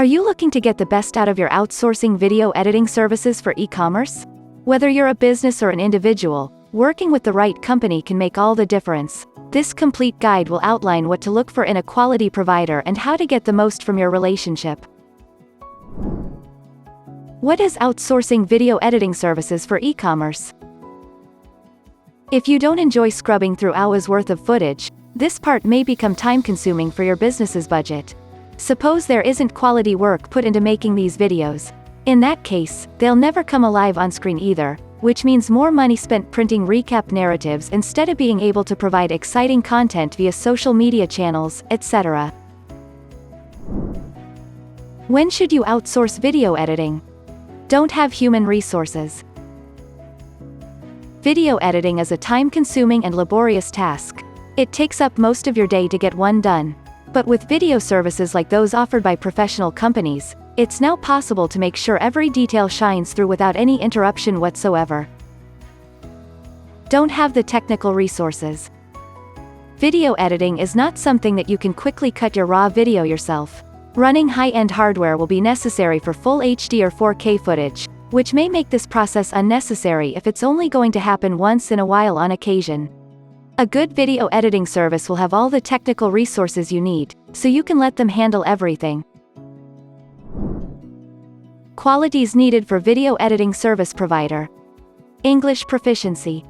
Are you looking to get the best out of your outsourcing video editing services for e-commerce? Whether you're a business or an individual, working with the right company can make all the difference. This complete guide will outline what to look for in a quality provider and how to get the most from your relationship. What is outsourcing video editing services for e-commerce? If you don't enjoy scrubbing through hours worth of footage, this part may become time-consuming for your business's budget. Suppose there isn't quality work put into making these videos. In that case, they'll never come alive on screen either, which means more money spent printing recap narratives instead of being able to provide exciting content via social media channels, etc. When should you outsource video editing? Don't have human resources. Video editing is a time-consuming and laborious task. It takes up most of your day to get one done. But with video services like those offered by professional companies, it's now possible to make sure every detail shines through without any interruption whatsoever. Don't have the technical resources. Video editing is not something that you can quickly cut your raw video yourself. Running high-end hardware will be necessary for full HD or 4K footage, which may make this process unnecessary if it's only going to happen once in a while on occasion. A good video editing service will have all the technical resources you need, so you can let them handle everything. Qualities needed for video editing service provider. English proficiency.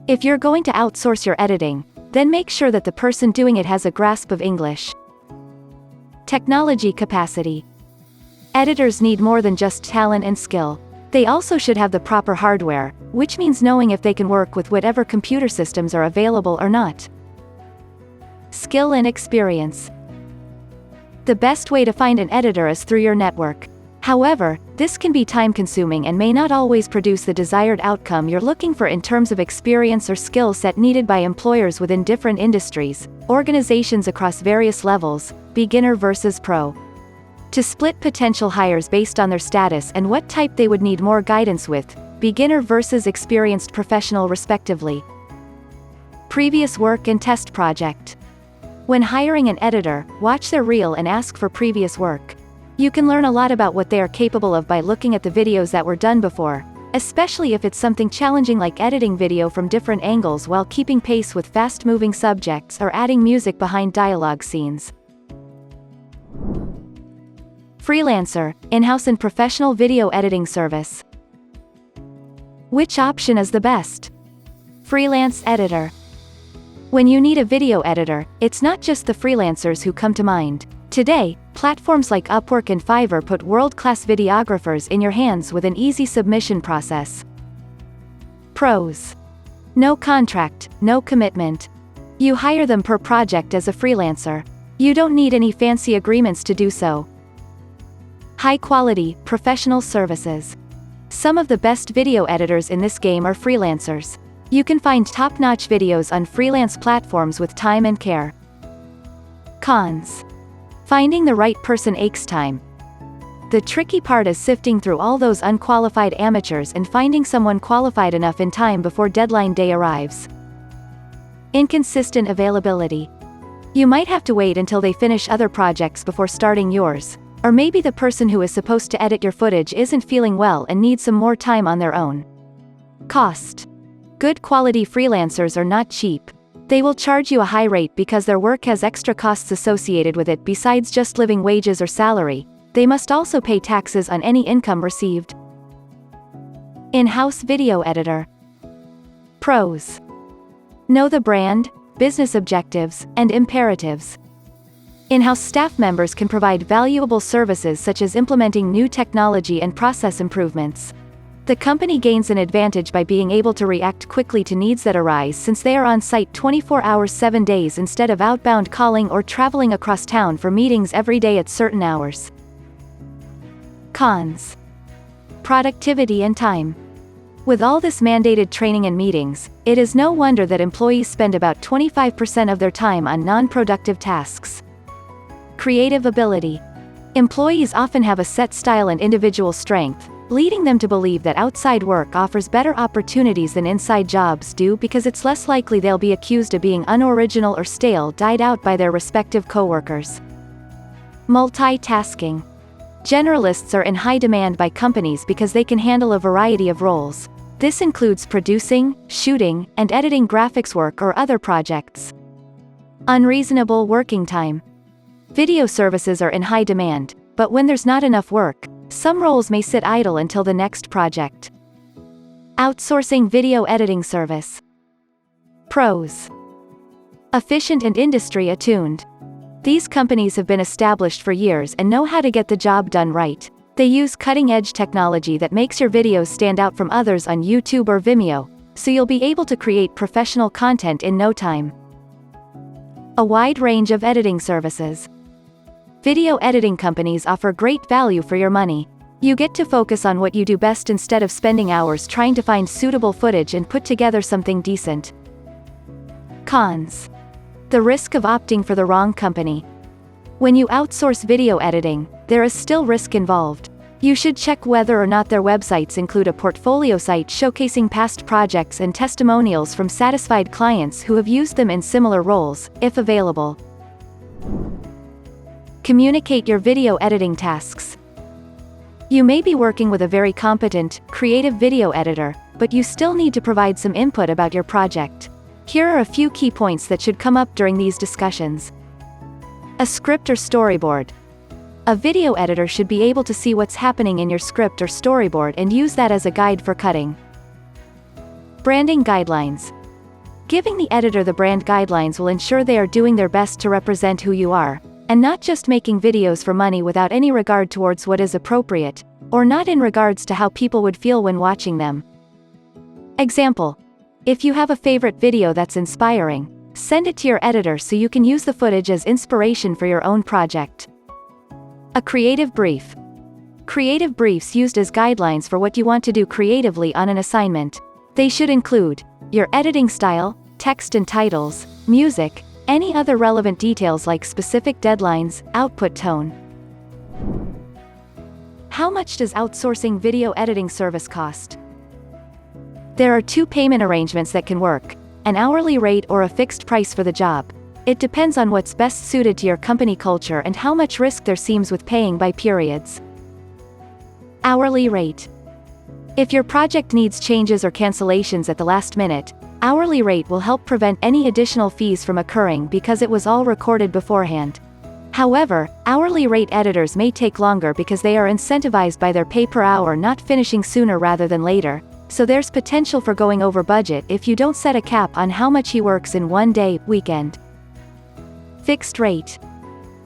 If you're going to outsource your editing, then make sure that the person doing it has a grasp of English. Technology capacity. Editors need more than just talent and skill. They also should have the proper hardware, which means knowing if they can work with whatever computer systems are available or not. Skill and experience. The best way to find an editor is through your network. However, this can be time-consuming and may not always produce the desired outcome you're looking for in terms of experience or skill set needed by employers within different industries, organizations across various levels, beginner versus pro. To split potential hires based on their status and what type they would need more guidance with, beginner versus experienced professional respectively. Previous work and test project. When hiring an editor, watch their reel and ask for previous work. You can learn a lot about what they are capable of by looking at the videos that were done before, especially if it's something challenging like editing video from different angles while keeping pace with fast-moving subjects or adding music behind dialogue scenes. Freelancer, in-house and professional video editing service. Which option is the best? Freelance editor. When you need a video editor, it's not just the freelancers who come to mind. Today, platforms like Upwork and Fiverr put world-class videographers in your hands with an easy submission process. Pros. No contract, no commitment. You hire them per project as a freelancer. You don't need any fancy agreements to do so. High-quality, professional services. Some of the best video editors in this game are freelancers. You can find top-notch videos on freelance platforms with time and care. Cons. Finding the right person takes time. The tricky part is sifting through all those unqualified amateurs and finding someone qualified enough in time before deadline day arrives. Inconsistent availability. You might have to wait until they finish other projects before starting yours. Or maybe the person who is supposed to edit your footage isn't feeling well and needs some more time on their own. Cost. Good quality freelancers are not cheap. They will charge you a high rate because their work has extra costs associated with it besides just living wages or salary. They must also pay taxes on any income received. In-house video editor. Pros. Know the brand, business objectives, and imperatives. In-house staff members can provide valuable services such as implementing new technology and process improvements. The company gains an advantage by being able to react quickly to needs that arise since they are on site 24 hours 7 days instead of outbound calling or traveling across town for meetings every day at certain hours. Cons. Productivity and time. With all this mandated training and meetings, it is no wonder that employees spend about 25% of their time on non-productive tasks. Creative ability. Employees often have a set style and individual strength, leading them to believe that outside work offers better opportunities than inside jobs do because it's less likely they'll be accused of being unoriginal or stale, died out by their respective coworkers. Multitasking. Generalists are in high demand by companies because they can handle a variety of roles. This includes producing, shooting, and editing graphics work or other projects. Unreasonable working time. Video services are in high demand, but when there's not enough work, some roles may sit idle until the next project. Outsourcing Video Editing Service. Pros. Efficient and industry attuned. These companies have been established for years and know how to get the job done right. They use cutting-edge technology that makes your videos stand out from others on YouTube or Vimeo, so you'll be able to create professional content in no time. A wide range of editing services. Video editing companies offer great value for your money. You get to focus on what you do best instead of spending hours trying to find suitable footage and put together something decent. Cons. The risk of opting for the wrong company. When you outsource video editing, there is still risk involved. You should check whether or not their websites include a portfolio site showcasing past projects and testimonials from satisfied clients who have used them in similar roles, if available. Communicate your video editing tasks. You may be working with a very competent, creative video editor, but you still need to provide some input about your project. Here are a few key points that should come up during these discussions. A script or storyboard. A video editor should be able to see what's happening in your script or storyboard and use that as a guide for cutting. Branding guidelines. Giving the editor the brand guidelines will ensure they are doing their best to represent who you are, and not just making videos for money without any regard towards what is appropriate, or not in regards to how people would feel when watching them. Example. If you have a favorite video that's inspiring, send it to your editor so you can use the footage as inspiration for your own project. A creative brief. Creative briefs used as guidelines for what you want to do creatively on an assignment. They should include your editing style, text and titles, music, any other relevant details like specific deadlines, output tone. How much does outsourcing video editing service cost? There are two payment arrangements that can work: an hourly rate or a fixed price for the job. It depends on what's best suited to your company culture and how much risk there seems with paying by periods. Hourly rate. If your project needs changes or cancellations at the last minute, hourly rate will help prevent any additional fees from occurring because it was all recorded beforehand. However, hourly rate editors may take longer because they are incentivized by their pay per hour not finishing sooner rather than later, so there's potential for going over budget if you don't set a cap on how much he works in one day, weekend. Fixed rate.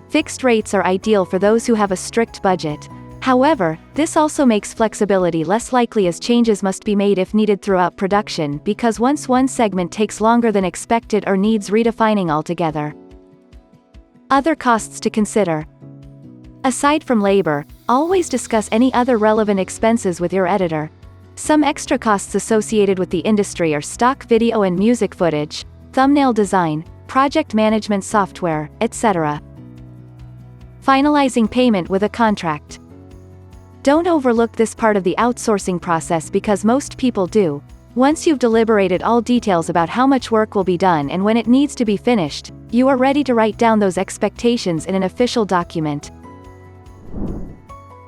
Fixed rates are ideal for those who have a strict budget. However, this also makes flexibility less likely as changes must be made if needed throughout production because once one segment takes longer than expected or needs redefining altogether. Other costs to consider. Aside from labor, always discuss any other relevant expenses with your editor. Some extra costs associated with the industry are stock video and music footage, thumbnail design, project management software, etc. Finalizing payment with a contract. Don't overlook this part of the outsourcing process because most people do. Once you've deliberated all details about how much work will be done and when it needs to be finished, you are ready to write down those expectations in an official document.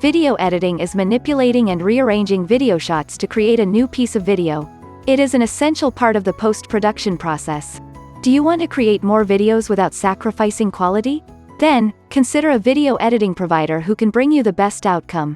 Video editing is manipulating and rearranging video shots to create a new piece of video. It is an essential part of the post-production process. Do you want to create more videos without sacrificing quality? Then, consider a video editing provider who can bring you the best outcome.